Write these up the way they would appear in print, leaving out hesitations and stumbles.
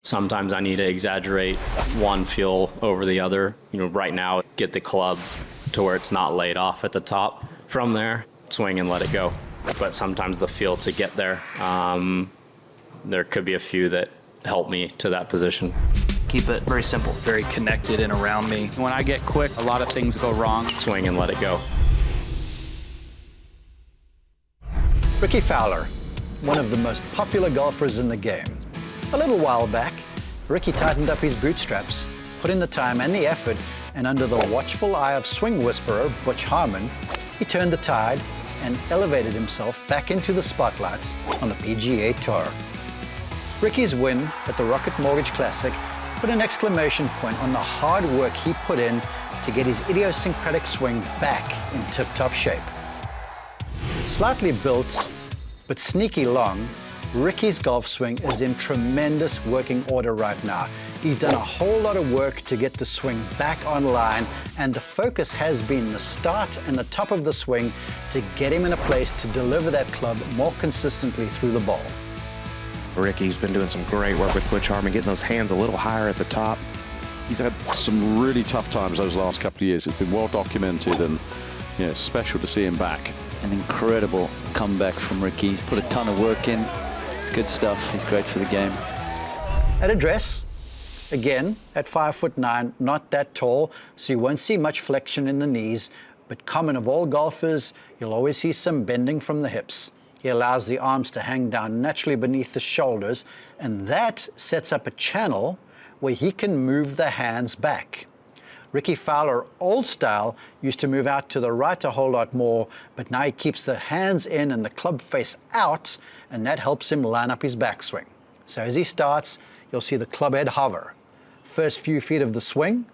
Sometimes I need to exaggerate one feel over the other. Right now, get the club to where it's not laid off at the top. From there, swing and let it go. But sometimes the feel to get there, there could be a few that help me to that position. Keep it very simple, very connected and around me. When I get quick, a lot of things go wrong. Swing and let it go. Rickie Fowler, one of the most popular golfers in the game. A little while back, Rickie tightened up his bootstraps, put in the time and the effort, and under the watchful eye of swing whisperer Butch Harmon, he turned the tide and elevated himself back into the spotlight on the PGA Tour. Rickie's win at the Rocket Mortgage Classic put an exclamation point on the hard work he put in to get his idiosyncratic swing back in tip-top shape. Slightly built, but sneaky long, Rickie's golf swing is in tremendous working order right now. He's done a whole lot of work to get the swing back online, and the focus has been the start and the top of the swing to get him in a place to deliver that club more consistently through the ball. Rickie's been doing some great work with Butch Harmon, getting those hands a little higher at the top. He's had some really tough times those last couple of years. It's been well documented, and it's special to see him back. An incredible comeback from Rickie. He's put a ton of work in. It's good stuff. He's great for the game. At address, again, at 5'9", not that tall, so you won't see much flexion in the knees, but common of all golfers, you'll always see some bending from the hips. He allows the arms to hang down naturally beneath the shoulders, and that sets up a channel where he can move the hands back. Rickie Fowler, old style, used to move out to the right a whole lot more, but now he keeps the hands in and the club face out, and that helps him line up his backswing. So as he starts, you'll see the club head hover. First few feet of the swing,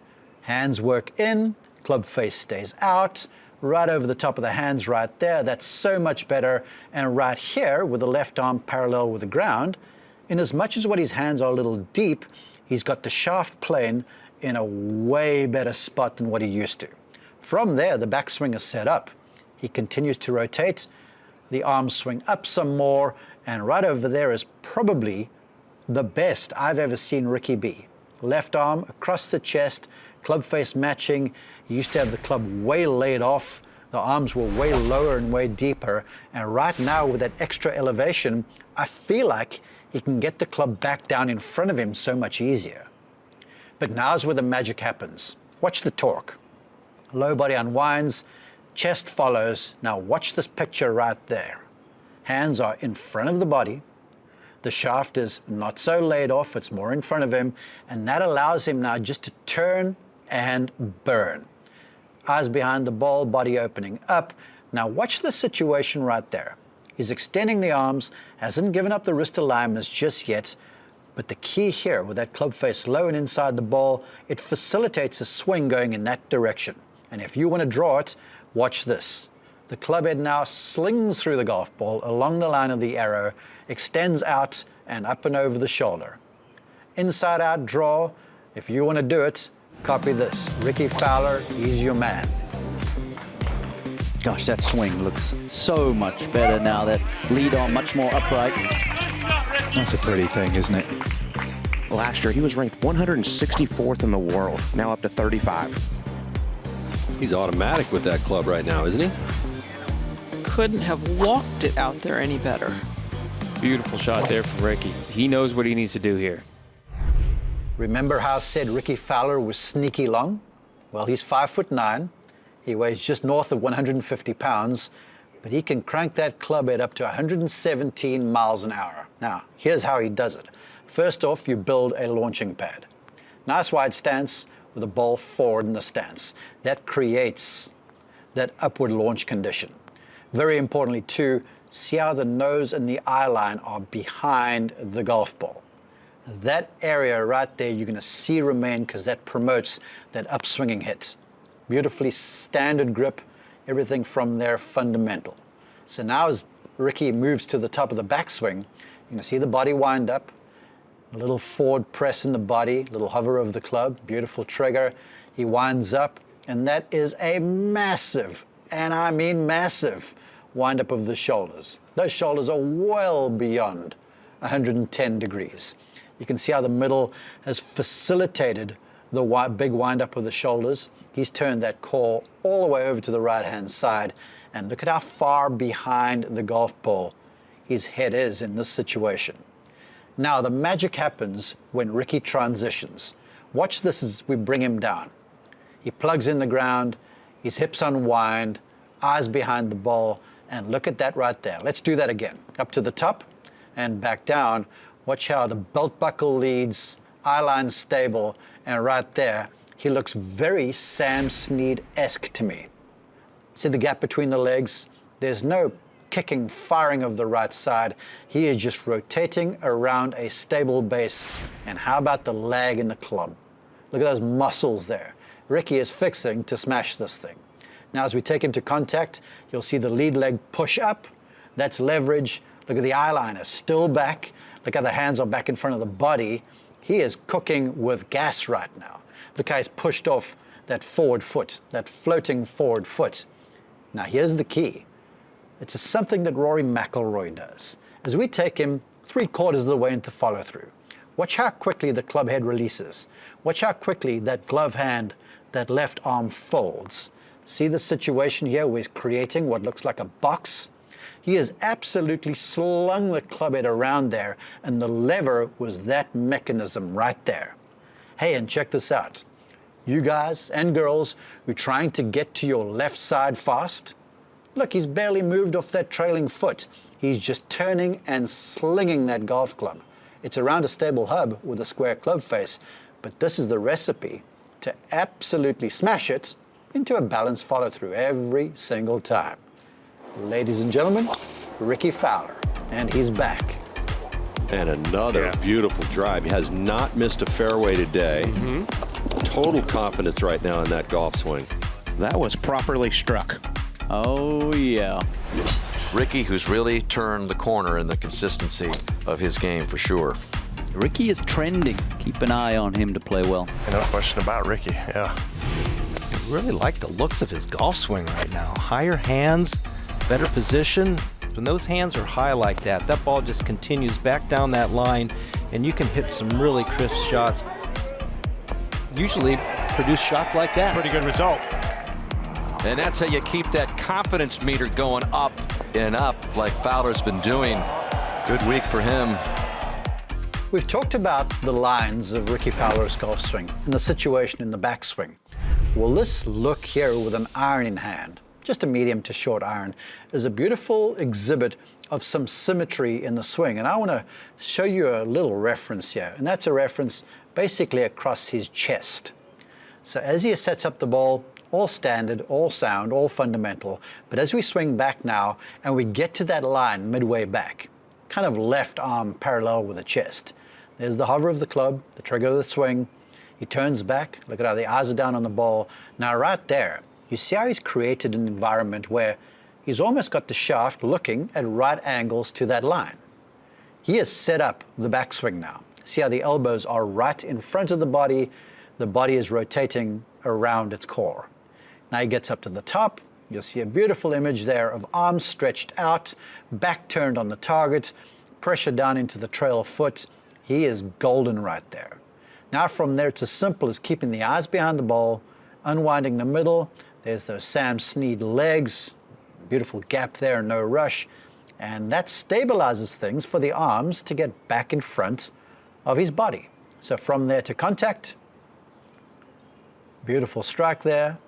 hands work in, club face stays out, right over the top of the hands right there. That's so much better. And right here, with the left arm parallel with the ground, in as much as what his hands are a little deep, he's got the shaft plane in a way better spot than what he used to. From there, the backswing is set up. He continues to rotate, the arms swing up some more, and right over there is probably the best I've ever seen Rickie be. Left arm across the chest, club face matching. He used to have the club way laid off. The arms were way lower and way deeper. And right now, with that extra elevation, I feel like he can get the club back down in front of him so much easier. But now's where the magic happens. Watch the torque. Low body unwinds, chest follows. Now watch this picture right there. Hands are in front of the body. The shaft is not so laid off, it's more in front of him, and that allows him now just to turn and burn. Eyes behind the ball, body opening up. Now watch the situation right there. He's extending the arms, hasn't given up the wrist alignments just yet, but the key here, with that club face low and inside the ball, it facilitates a swing going in that direction. And if you want to draw it, watch this. The club head now slings through the golf ball along the line of the arrow, extends out and up and over the shoulder. Inside out draw. If you want to do it, copy this. Rickie Fowler, he's your man. Gosh, that swing looks so much better now. That lead arm much more upright. That's a pretty thing, isn't it? Last year, he was ranked 164th in the world, now up to 35. He's automatic with that club right now, isn't he? Couldn't have walked it out there any better. Beautiful shot there from Rickie. He knows what he needs to do here. Remember how I said Rickie Fowler was sneaky long? Well, he's 5'9". He weighs just north of 150 pounds, but he can crank that club head up to 117 miles an hour. Now, here's how he does it. First off, you build a launching pad. Nice wide stance with the ball forward in the stance. That creates that upward launch condition. Very importantly, too, see how the nose and the eye line are behind the golf ball. That area right there you're going to see remain because that promotes that upswinging hit. Beautifully standard grip, everything from there fundamental. So now as Rickie moves to the top of the backswing, you're going to see the body wind up, a little forward press in the body, a little hover of the club, beautiful trigger. He winds up, and that is a massive, and I mean massive, wind up of the shoulders. Those shoulders are well beyond 110 degrees. You can see how the middle has facilitated the big wind-up of the shoulders. He's turned that core all the way over to the right-hand side. And look at how far behind the golf ball his head is in this situation. Now, the magic happens when Rickie transitions. Watch this as we bring him down. He plugs in the ground, his hips unwind, eyes behind the ball, and look at that right there. Let's do that again. Up to the top and back down. Watch how the belt buckle leads, eye line stable, and right there, he looks very Sam Snead-esque to me. See the gap between the legs? There's no kicking, firing of the right side. He is just rotating around a stable base. And how about the lag in the club? Look at those muscles there. Rickie is fixing to smash this thing. Now, as we take him to contact, you'll see the lead leg push up. That's leverage. Look at the eye liner, still back. Look how the hands are back in front of the body. He is cooking with gas right now. Look how he's pushed off that forward foot, that floating forward foot. Now, here's the key. It's something that Rory McIlroy does. As we take him 3/4 of the way into follow-through, watch how quickly the club head releases. Watch how quickly that glove hand, that left arm folds. See the situation here where he's creating what looks like a box? He has absolutely slung the club head around there, and the lever was that mechanism right there. Hey, and check this out. You guys and girls who are trying to get to your left side fast, look, he's barely moved off that trailing foot. He's just turning and slinging that golf club. It's around a stable hub with a square club face, but this is the recipe to absolutely smash it into a balanced follow-through every single time. Ladies and gentlemen, Rickie Fowler, and he's back. And another beautiful drive. He has not missed a fairway today. Total confidence right now in that golf swing. That was properly struck. Oh, yeah. Rickie, who's really turned the corner in the consistency of his game for sure. Rickie is trending. Keep an eye on him to play well. No question about Rickie, yeah. I really like the looks of his golf swing right now. Higher hands, better position. When those hands are high like that, that ball just continues back down that line, and you can hit some really crisp shots. Usually produce shots like that. Pretty good result. And that's how you keep that confidence meter going up and up like Fowler's been doing. Good week for him. We've talked about the lines of Rickie Fowler's golf swing and the situation in the backswing. Well, this look here with an iron in hand, just a medium to short iron, is a beautiful exhibit of some symmetry in the swing. And I want to show you a little reference here. And that's a reference basically across his chest. So as he sets up the ball, all standard, all sound, all fundamental. But as we swing back now and we get to that line midway back, kind of left arm parallel with the chest, there's the hover of the club, the trigger of the swing. He turns back. Look at how the eyes are down on the ball. Now right there, you see how he's created an environment where he's almost got the shaft looking at right angles to that line. He has set up the backswing now. See how the elbows are right in front of the body is rotating around its core. Now he gets up to the top. You'll see a beautiful image there of arms stretched out, back turned on the target, pressure down into the trail foot. He is golden right there. Now from there, it's as simple as keeping the eyes behind the ball, unwinding the middle. There's those Sam Snead legs, beautiful gap there, no rush. And that stabilizes things for the arms to get back in front of his body. So from there to contact, beautiful strike there.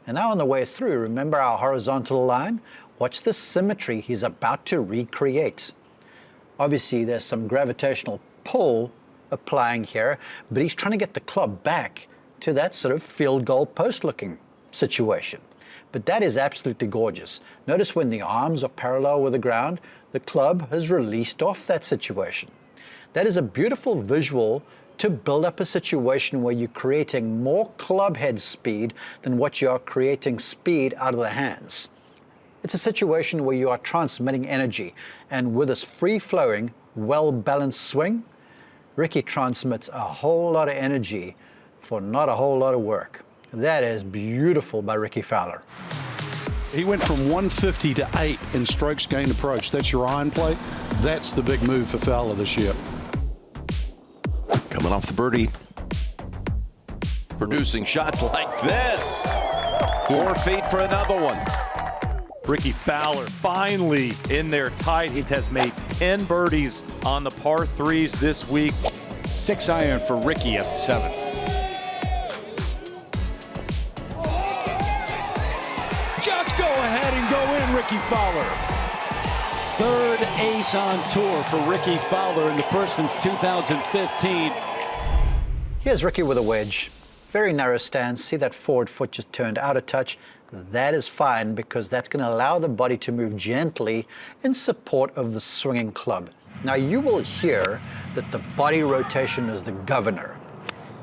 And now on the way through, remember our horizontal line? Watch the symmetry he's about to recreate. Obviously, there's some gravitational pull applying here, but he's trying to get the club back to that sort of field goal post looking situation. But that is absolutely gorgeous. Notice when the arms are parallel with the ground, the club has released off that situation. That is a beautiful visual to build up a situation where you're creating more club head speed than what you are creating speed out of the hands. It's a situation where you are transmitting energy, and with this free-flowing, well-balanced swing, Rickie transmits a whole lot of energy for not a whole lot of work. That is beautiful by Rickie Fowler. He went from 150 to 8 in strokes gained approach. That's your iron play. That's the big move for Fowler this year. off the birdie. Producing shots like this. 4 feet for another one. Rickie Fowler finally in there tight. He has made 10 birdies on the par 3s this week. 6 iron for Rickie at the 7. Just go ahead and go in, Rickie Fowler. 3rd ace on tour for Rickie Fowler, and the first since 2015. Here's Rickie with a wedge. Very narrow stance. See that forward foot just turned out a touch? That is fine because that's going to allow the body to move gently in support of the swinging club. Now you will hear that the body rotation is the governor.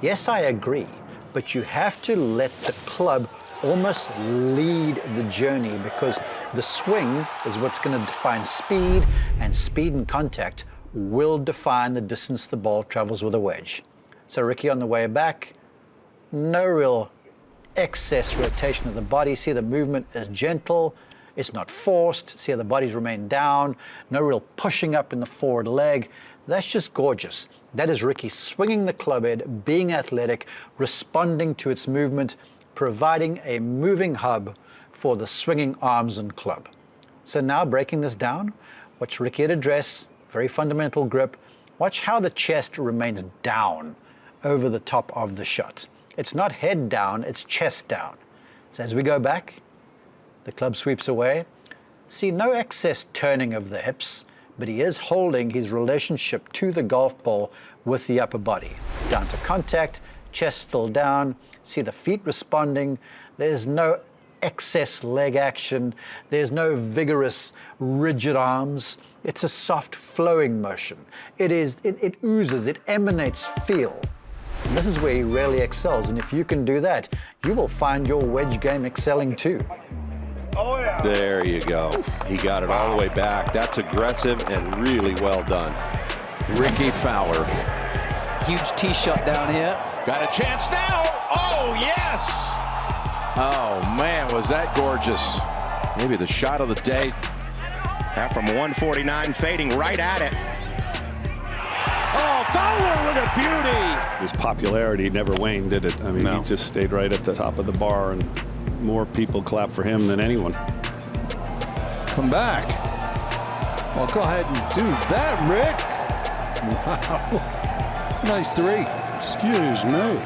Yes, I agree, but you have to let the club almost lead the journey because the swing is what's going to define speed, and speed and contact will define the distance the ball travels with a wedge. So Rickie on the way back, no real excess rotation of the body. See, the movement is gentle. It's not forced. See how the bodies remain down. No real pushing up in the forward leg. That's just gorgeous. That is Rickie swinging the club head, being athletic, responding to its movement, providing a moving hub for the swinging arms and club. So now breaking this down, watch Rickie at address, very fundamental grip. Watch how the chest remains down over the top of the shot. It's not head down, it's chest down. So as we go back, the club sweeps away. See, no excess turning of the hips, but he is holding his relationship to the golf ball with the upper body. Down to contact, chest still down. See the feet responding. There's no excess leg action. There's no vigorous, rigid arms. It's a soft flowing motion. It oozes, it emanates feel. And this is where he really excels, and if you can do that, you will find your wedge game excelling too. Oh, yeah. There you go. He got it all the way back. That's aggressive and really well done. Rickie Fowler. Huge tee shot down here. Got a chance now. Oh, yes. Oh, man, was that gorgeous. Maybe the shot of the day. That from 149, fading right at it. Oh, Fowler with a beauty. His popularity never waned, did it? I mean, he just stayed right at the top of the bar, and more people clap for him than anyone. Come back. Well, go ahead and do that, Rick. Wow. Nice 3. Excuse me.